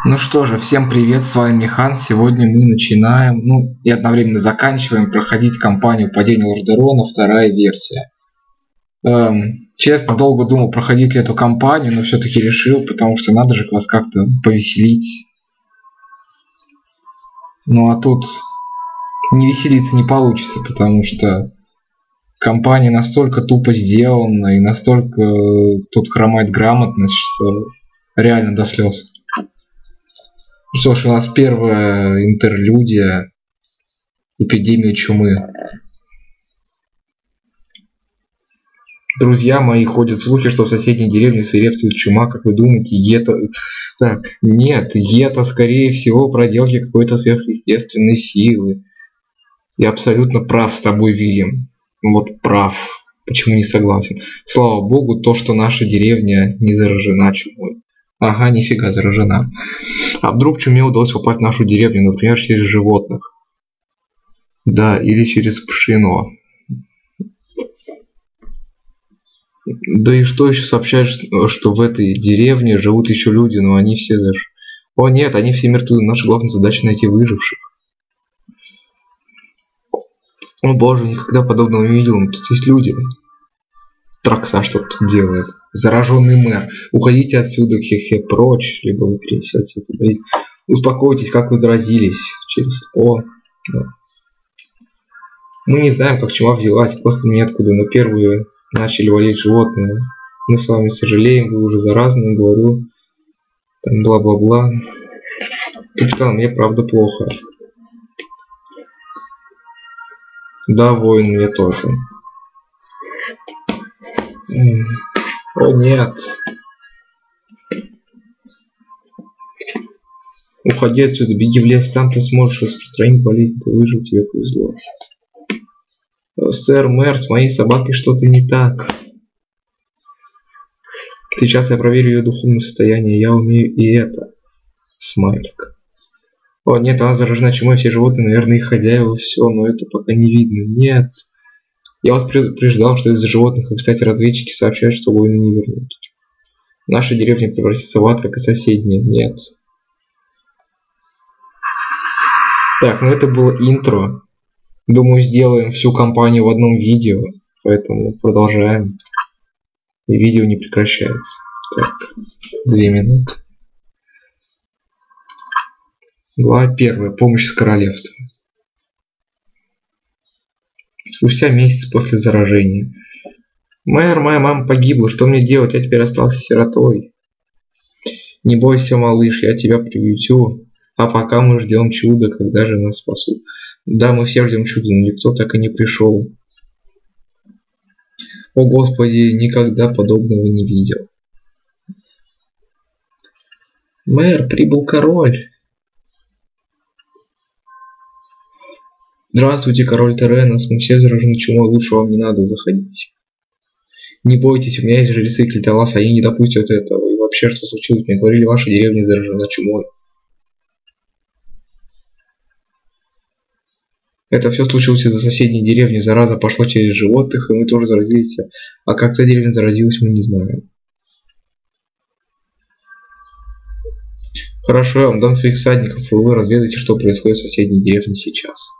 Ну что же, всем привет, с вами Михан. Сегодня мы начинаем, и одновременно заканчиваем проходить кампанию падения Лордерона, вторая версия. Честно, долго думал, проходить ли эту кампанию, но все-таки решил, потому что надо же вас как-то повеселить. Ну а тут не веселиться не получится, потому что кампания настолько тупо сделана и настолько тут хромает грамотность, что реально до слез. Что ж, у нас первая интерлюдия. Эпидемия чумы. Друзья мои, ходят слухи, что в соседней деревне свирепствует чума. Как вы думаете, Нет, это скорее всего проделки какой-то сверхъестественной силы. Я абсолютно прав с тобой, Вильям. Вот прав. Почему не согласен? Слава богу, то, что наша деревня не заражена чумой. Ага, нифига заражена. А вдруг чуме удалось попасть в нашу деревню, например, через животных? Да, или через пшено. Да и что еще сообщают, что в этой деревне живут еще люди, но они все даже... О нет, они все мертвы. Наша главная задача найти выживших. О боже, никогда подобного не видел, но тут есть люди. Тракса что тут делает? Зараженный мэр. Уходите отсюда, хе-хе, прочь, либо вы перенесете эту болезнь. Успокойтесь, как вы заразились. Через... Да. Мы не знаем, как чума взялась, просто неоткуда, но первые начали болеть животные. Мы с вами сожалеем, вы уже заразны, говорю. Там бла-бла-бла. Капитан, мне правда плохо. Да, воин, мне тоже. О нет. Уходи отсюда, беги в лес, там ты сможешь распространить болезнь, ты выжил, тебе повезло. Сэр, мэр, с моей собакой что-то не так. Сейчас я проверю ее духовное состояние, я умею и это. Смайлик. О нет, она заражена чумой, все животные, наверное, их хозяева, все, но это пока не видно. Нет. Я вас предупреждал, что из-за животных, и, кстати, разведчики сообщают, что войны не вернут. Наша деревня превратится в ад, как и соседняя. Нет. Так, ну это было интро. Думаю, сделаем всю кампанию в одном видео, поэтому продолжаем. И видео не прекращается. Так, 2 минуты. Глава 1. Помощь с королевством. Спустя месяц после заражения. Мэр, моя мама погибла, что мне делать? Я теперь остался сиротой. Не бойся, малыш, я тебя приютю. А пока мы ждем чуда, когда же нас спасут. Да, мы все ждем чуда, но никто так и не пришел. О господи, никогда подобного не видел. Мэр, прибыл король. Здравствуйте, король Теренос, мы все заражены чумой, лучше вам не надо заходить. Не бойтесь, у меня есть жрецы Кельталаса, они не допустят этого. И вообще, что случилось? Мне говорили, ваша деревня заражена чумой. Это все случилось из-за соседней деревни. Зараза пошла через животных, и мы тоже заразились. А как та деревня заразилась, мы не знаем. Хорошо, я вам дам своих всадников, и вы разведаете, что происходит в соседней деревне сейчас.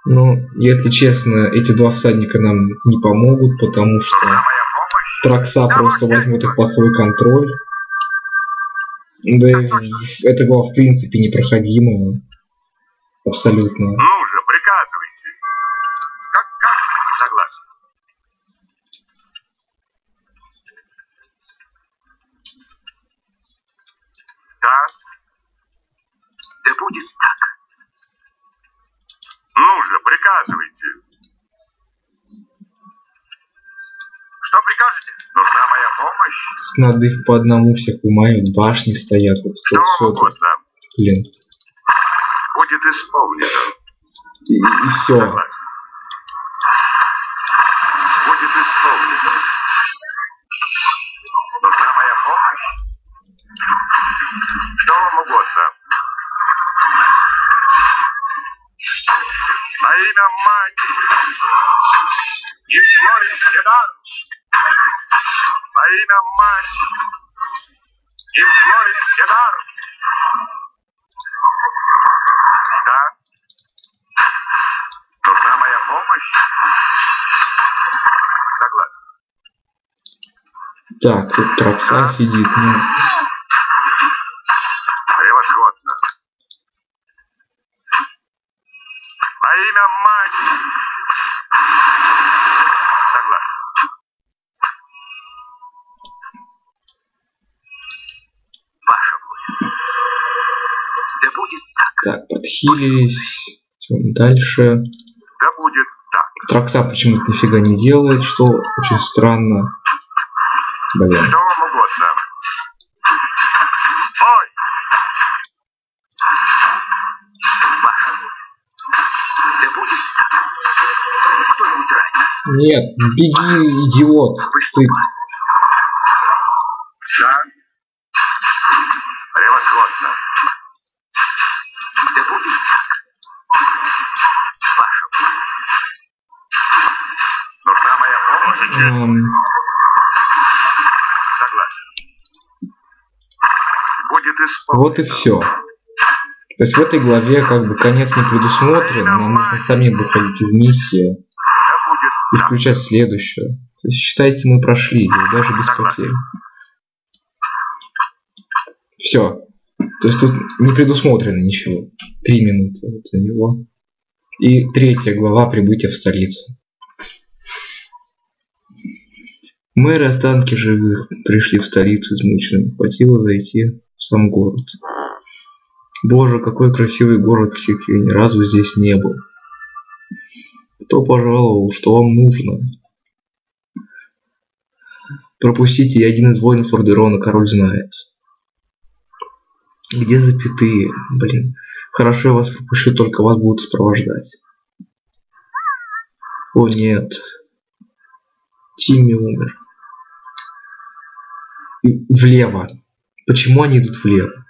Но, если честно, эти 2 всадника нам не помогут, потому что Тракса просто возьмет их под свой контроль. Да и эта глава в принципе непроходимая. Абсолютно. Ну же, приказывайте. Как скажете, согласен. Так. Да будет так. Ну же, приказывайте. Что прикажете? Нужна моя помощь? Надо их по одному всех выманивать. Башни стоят. Вот что угодно. Блин. Будет исполнено. И все. Будет исполнено. Нужна моя помощь? Что вам угодно? Во имя магии. И Флорис Едар. Во имя магии. Инфлорис Седар. Да. Нужна моя помощь? Согласен. Так, тут Тракса сидит, ну... Превосходно. Во имя магии. Согласен. Ваша воля. Да будет так. Так, подхилились. Идем дальше. Да будет так. Тракса почему-то нифига не делает, что очень странно. Блин. Что вам угодно. Ой! Ваша воля. Да будет так. Кто-нибудь ранен? Нет, беги, идиот. Ты... Да. Превосходно. Да будет так. Ваша воля. Нужна моя помощь? Согласен. Будет исполнено. Вот и все. То есть в этой главе как бы конец не предусмотрен, нам нужно самим выходить из миссии Да будет и так. включать следующую. То есть считайте, мы прошли ее даже без потерь. Все. То есть тут не предусмотрено ничего. 3 минуты вот у него. И 3-я глава прибытия в столицу. Мэр и останки живых пришли в столицу измученными. Хватило зайти в сам город. Боже, какой красивый город, каких я ни разу здесь не был. Кто пожаловал, что вам нужно? Пропустите, я один из воинов Ордерона, король знает. Где запятые? Блин. Хорошо, я вас пропущу, только вас будут сопровождать. О нет. Тимми умер. И влево. Почему они идут влево?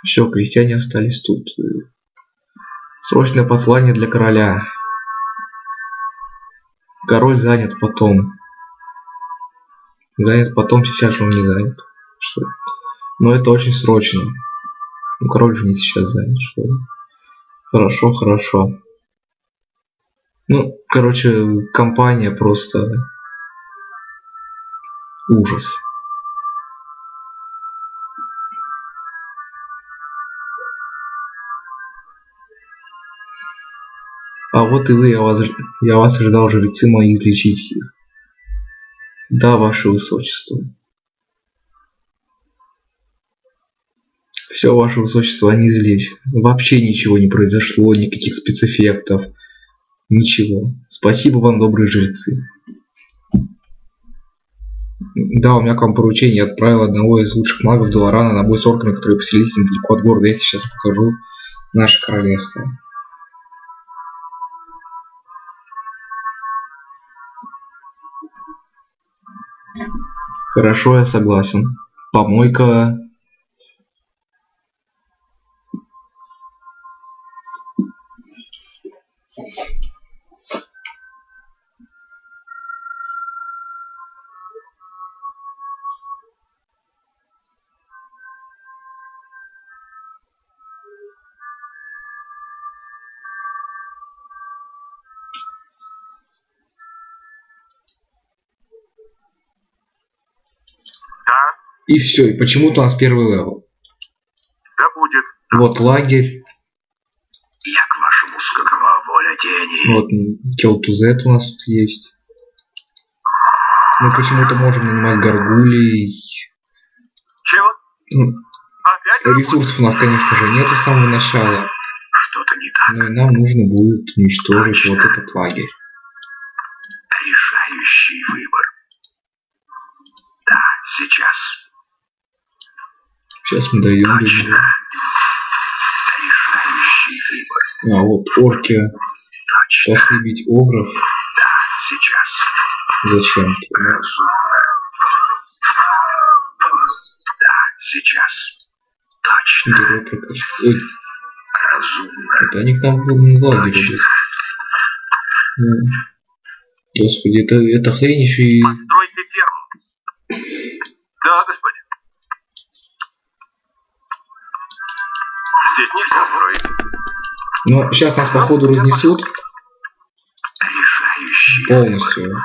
Все, крестьяне остались тут. Срочное послание для короля. Король занят потом. Занят потом, сейчас же он не занят. Что? Но это очень срочно. Ну, король же не сейчас занят, что ли? Хорошо, хорошо. Ну, короче, компания просто ужас. А вот и вы, я вас ожидал, жрецы мои, излечить их. Да, ваше высочество. Все, ваше высочество, они излечены. Вообще ничего не произошло, никаких спецэффектов. Ничего. Спасибо вам, добрые жрецы. Да, у меня к вам поручение. Я отправил одного из лучших магов Долорана на бой с орками, которые поселились недалеко от города. Я сейчас покажу наше королевство. Хорошо, я согласен. Помойка. И все, и почему-то у нас первый левел. Да будет. Вот лагерь. Я к вашему какова воля тени. Вот Kill to Z у нас тут есть. Мы почему-то можем нанимать горгулей. Чего? Ну, Опять ресурсов у нас, конечно же, нету с самого начала. что-то не так. Но и нам нужно будет уничтожить вот этот лагерь. Решающий выбор. Да, сейчас. Сейчас мы даем. Точно. Решающий выбор. А вот орки Точно. пошли бить огров. Да, сейчас. Зачем-то. Разумно. Да, сейчас. Точно. Герой прокачки. Ой, Разумно. это они к нам в лагере идут. Господи, это хрень еще и... Постройте ферму. Да, господин. Здесь нельзя строить. Но сейчас нас походу разнесут Решающий. полностью.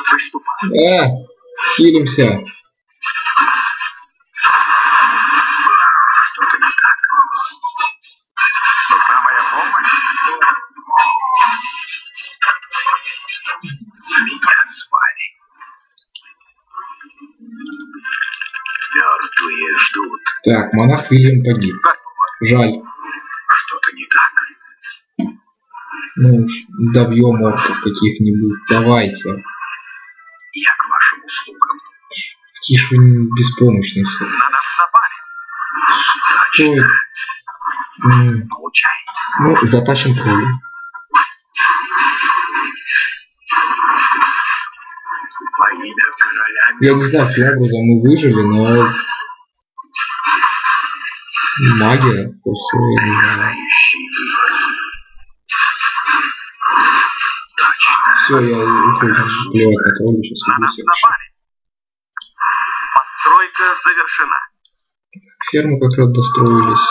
Приступай. Хилимся. Что-то не так. Нужна моя помощь. Меня звали. Мертвые ждут. Так, монах Вильям погиб. Жаль. Что-то не так. Ну, добьем орков каких-нибудь. Давайте. Я к вашим услугам. Какие ж вы беспомощные все. На нас напали. Ой. Удачно. Получай. Ну, затащим тролля. Во имя короля. Я не знаю, каким образом мы выжили, но... Магия, просто я не знаю. Решающий выбор. Точно. Все, я уходим. Плевать на тролля, сейчас На иду нас все. напали. Постройка завершена. Фермы как раз достроились.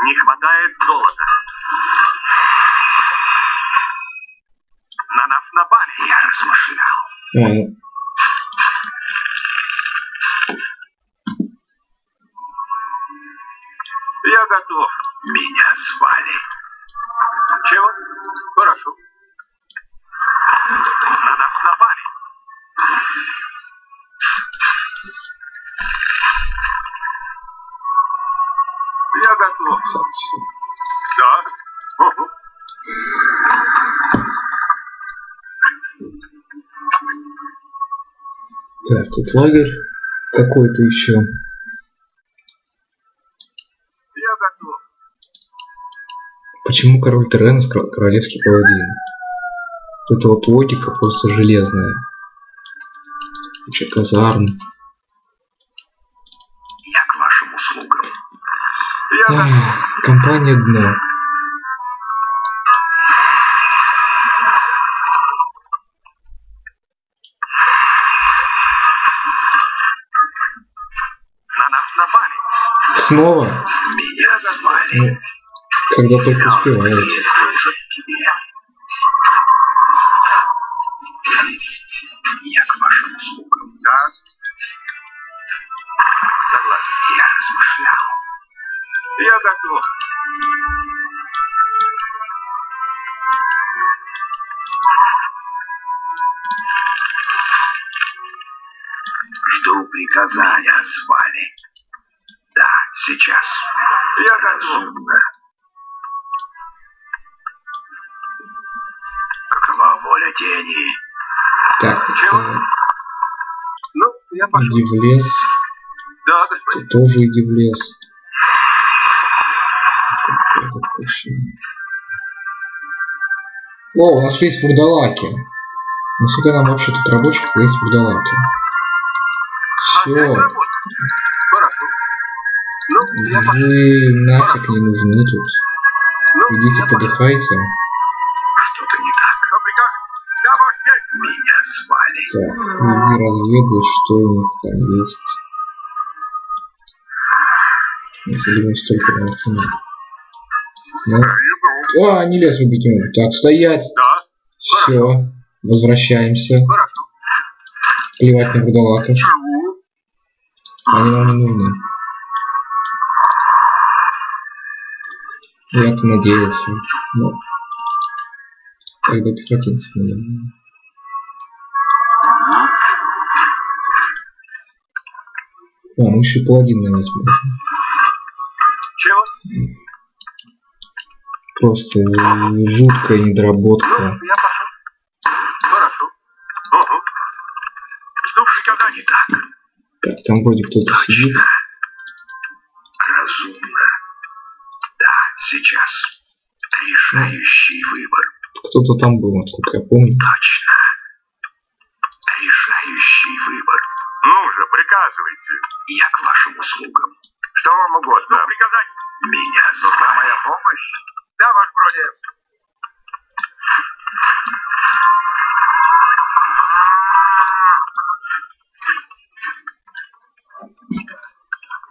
Не хватает золота. На нас напали. Я размышлял. Я готов. Меня звали. Чего? Хорошо. На нас напали. Я готов. Да. Угу. Так, тут лагерь какой-то еще. Я готов. Почему король Терренс королевский паладин? Это вот логика просто железная. Куча казарм. Я к вашим услугам. Я готов. Компания дно. На нас напали. Снова? Меня звали. Ну, когда только успевают. Мертвые служат тебе. Я к вашим услугам. Да. Согласен. Я размышлял. Я готов. Жду приказания. Звали. Да, сейчас. Я готов. Разумно. Какова воля тени? Так, Чего? Ну, я пошел. иди в лес. Да, господин. Ты тоже иди в лес. Так, это включи. О, у нас же есть вурдалаки. Нафига нам вообще тут рабочих, когда есть вурдалаки? Опять Все. работа. Хорошо. Ну, я пошел. Вы нафиг не нужны тут. Ну, Идите я пошел. подыхайте. Что-то не так. Что приказ? Я во всех. Меня звали. Так, иди разведай, что у них там есть. Если бы столько на Ну. О, они лес убить могут. Так, стоять. Да. Все. Возвращаемся. Хорошо. Плевать на вурдалаков. Чего? Они нам не нужны. Я-то надеялся. Но... Тогда пехотинцев не нужно. Мы еще и паладин нанять можем. Чего? Просто жуткая недоработка. Ну, я пошел. Хорошо. Ого. Жду приказания. Не так. Так, там вроде кто-то сидит. Разумно. Да, сейчас. Решающий выбор. Кто-то там был, насколько я помню. Точно. Решающий выбор. Ну же, приказывайте. Я к вашим услугам. Что вам угодно? Что приказать? Меня Нужна звали. моя помощь? Да, ваш бродя.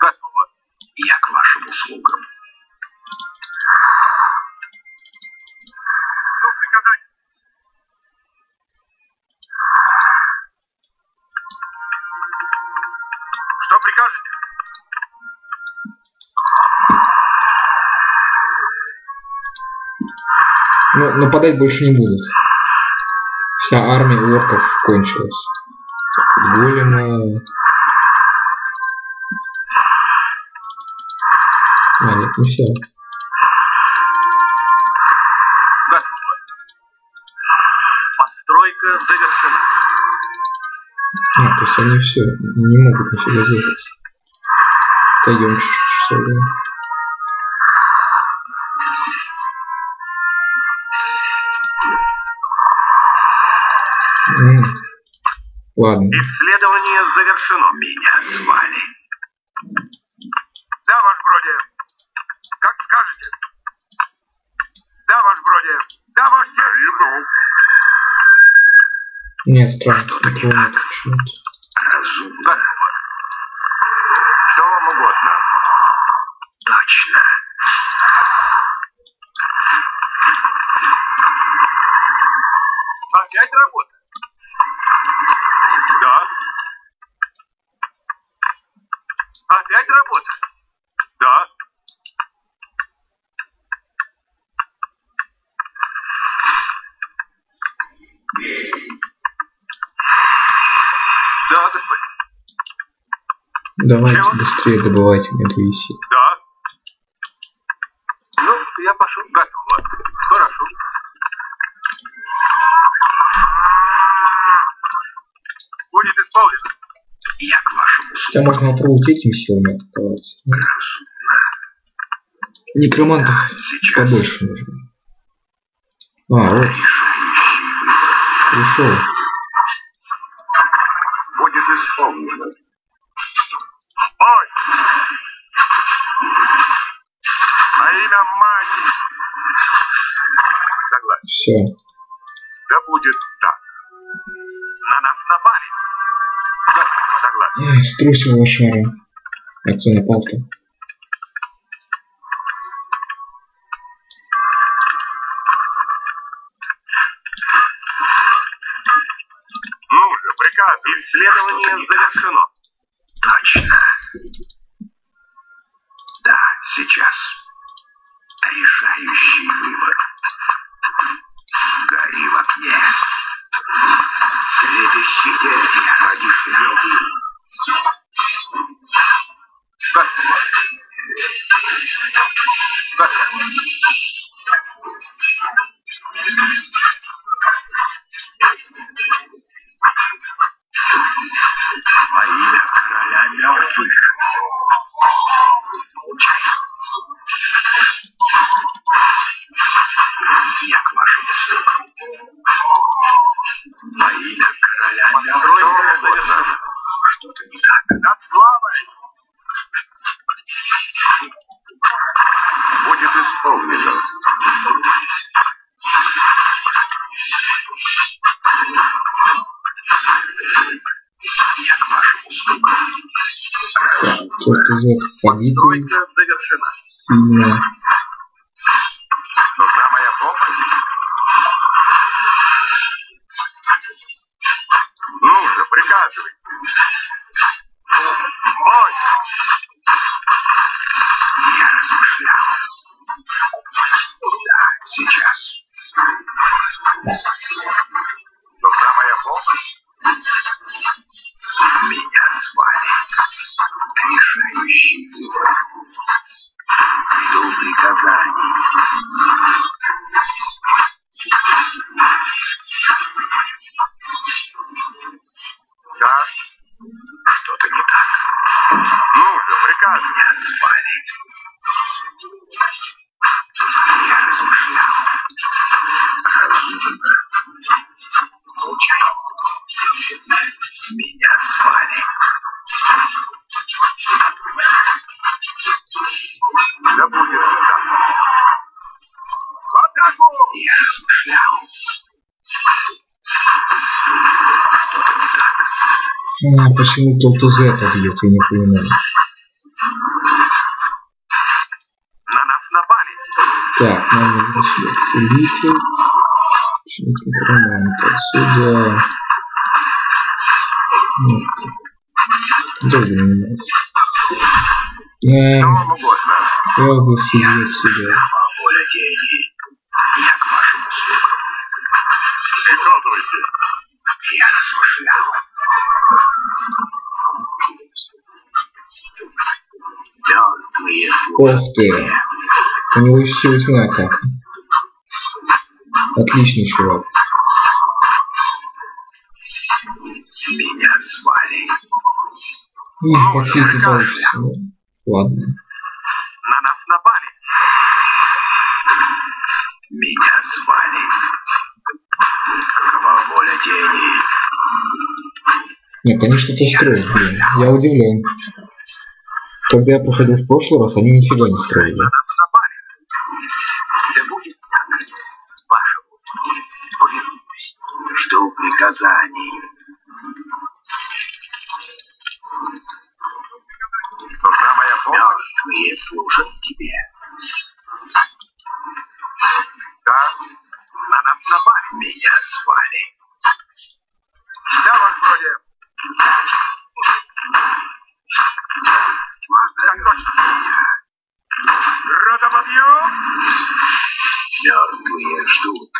Готово. Я к вашим услугам. Что приказать? Что прикажете? Но нападать больше не будут. Вся армия орков кончилась. Так, голема. А, нет, не все. Готово. Постройка завершена. А, то есть они все не могут нифига сделать. Отойдем чуть-чуть, что ли. Ладно. Исследование завершено. Меня звали. Да, ваш бродя. Как скажете. Да, ваш бродя. Да, ваш сэр. Иду. Нет, странно, Что-то не никого так. нет почему-то. Разумно. Готово. Что вам угодно? Точно. Опять работа? Да. Опять работа? Да. Да, господин. Давайте Чего? быстрее добывайте мне древесину. Да. Ну, я пошел. Готово. Хорошо. Будет исполнено. Я к вашим Хотя услугам. можно попробовать этими силами атаковать. Разумно. Некромантов Сейчас. побольше нужно. А, вот, Решающий выбор. пришел. Будет исполнено. Ой! Во имя мать! Согласен. Все. Да будет так. На нас напали. Да, согласен. Струсил лошара. А кто напал-то? Ну же, приказ. Исследование завершено. Точно. Да, сейчас. Решающий выбор. Гори в огне. Трепещите, я размышлял. Готово. Готово. Во имя короля мертвых. Получай. Я к вашим услугам. Во имя короля Постройка мертвых. завершена. Что-то не так. За славой! Будет исполнено. Я к вашим услугам. Так, кто-то из этих погиб Постройка завершена. сильно. Нужна моя помощь? Ну же, приказывай. Ой! Я размышлял. Да, сейчас. Нужна моя помощь? Меня звали. Решающий выбор. Жду приказаний. Да. Что-то не так. Ну же, приказывай. Меня звали. Я размышлял. Я размышлял. Что-то не так. Почему Толтузета бьет, я не понимаю. На нас напали. Так, нам нужно сюда целитель. Ученик некроманта. Сюда. Нет. Долго занимается. Что вам угодно. Я могу сидеть сюда. Воля денег. Я к вашим услугам. Приказывайте. Я размышлял. Мертвые служат Ох ты. тебе. У него еще сила тьмы атака. Отличный чувак. Меня звали. Подхит не получится. Ну, ладно. На нас напали. Меня звали. Какова воля денег? Нет, они что-то строят, блин. Я удивлен. Когда я проходил в прошлый раз, они нифига не строили. На нас напали. Да будет так. Ваша воля. Повинуюсь. Жду приказаний. Нужна моя помощь. Мертвые служат тебе. Да. На нас напали. Меня звали. Да, ваш вроде. Тьма Так зовет точно. меня. Рота побью. Мертвые ждут.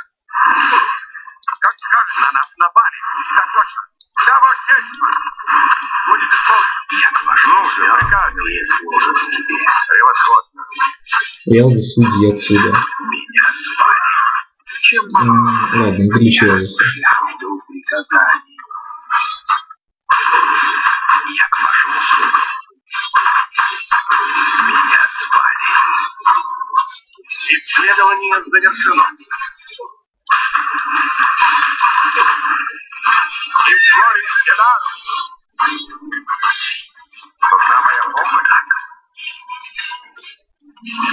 Как скажешь, на нас напали. Так точно. Да, ваше сельство. Будет исполнено. Я к вашим Ну, все, мертвые служат тебе. Превосходно. Я лысу иди отсюда. Меня звали. Чем могу? Ладно, Я глючилось. размышлял, жду приказаний. Я к вашим услугам. Меня звали. Исследование завершено. История Седар. Нужна моя помощь.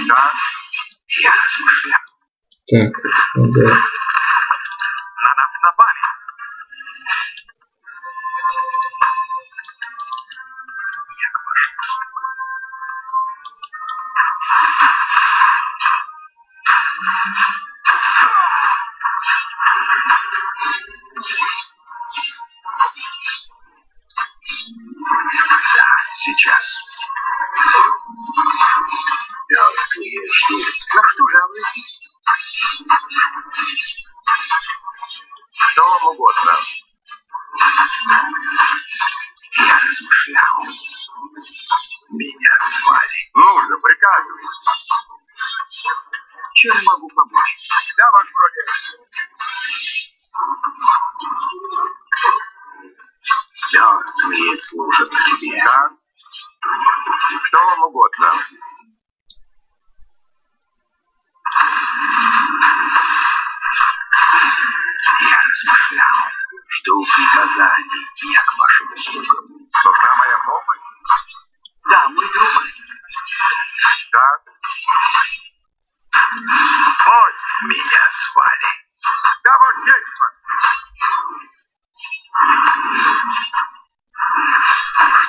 Да. Я размышлял. Так, надо... На нас напали. Я к вашим услугам. Да, сейчас. Мертвые ждут. Ну что же, что вам угодно. Я размышлял. Меня звали. Нужно приказывать. Чем могу помочь? Да, ваш вроде. Мертвые служат тебе. Да. Что вам угодно. Я размышлял. Жду приказаний. Я к вашим услугам. Нужна моя помощь. Да, мой друг. Да. Ой, Меня звали. да, ваше сельство.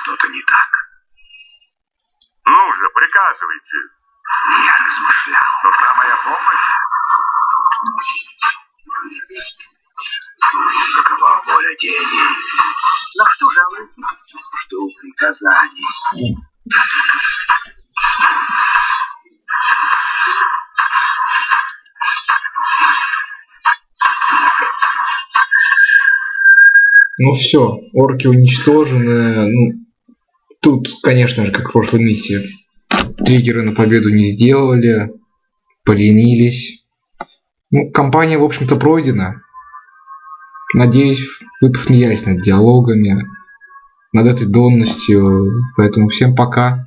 Что-то не так. Ну же, приказывайте. Я размышлял. Нужна моя помощь. Какова воля денег? На что жалуете? Жду приказаний. Ну все, орки уничтожены. Ну, тут, конечно же, как в прошлой миссии, триггеры на победу не сделали, поленились. Ну, кампания, в общем-то, пройдена. Надеюсь, вы посмеялись над диалогами, над этой донностью. Поэтому всем пока.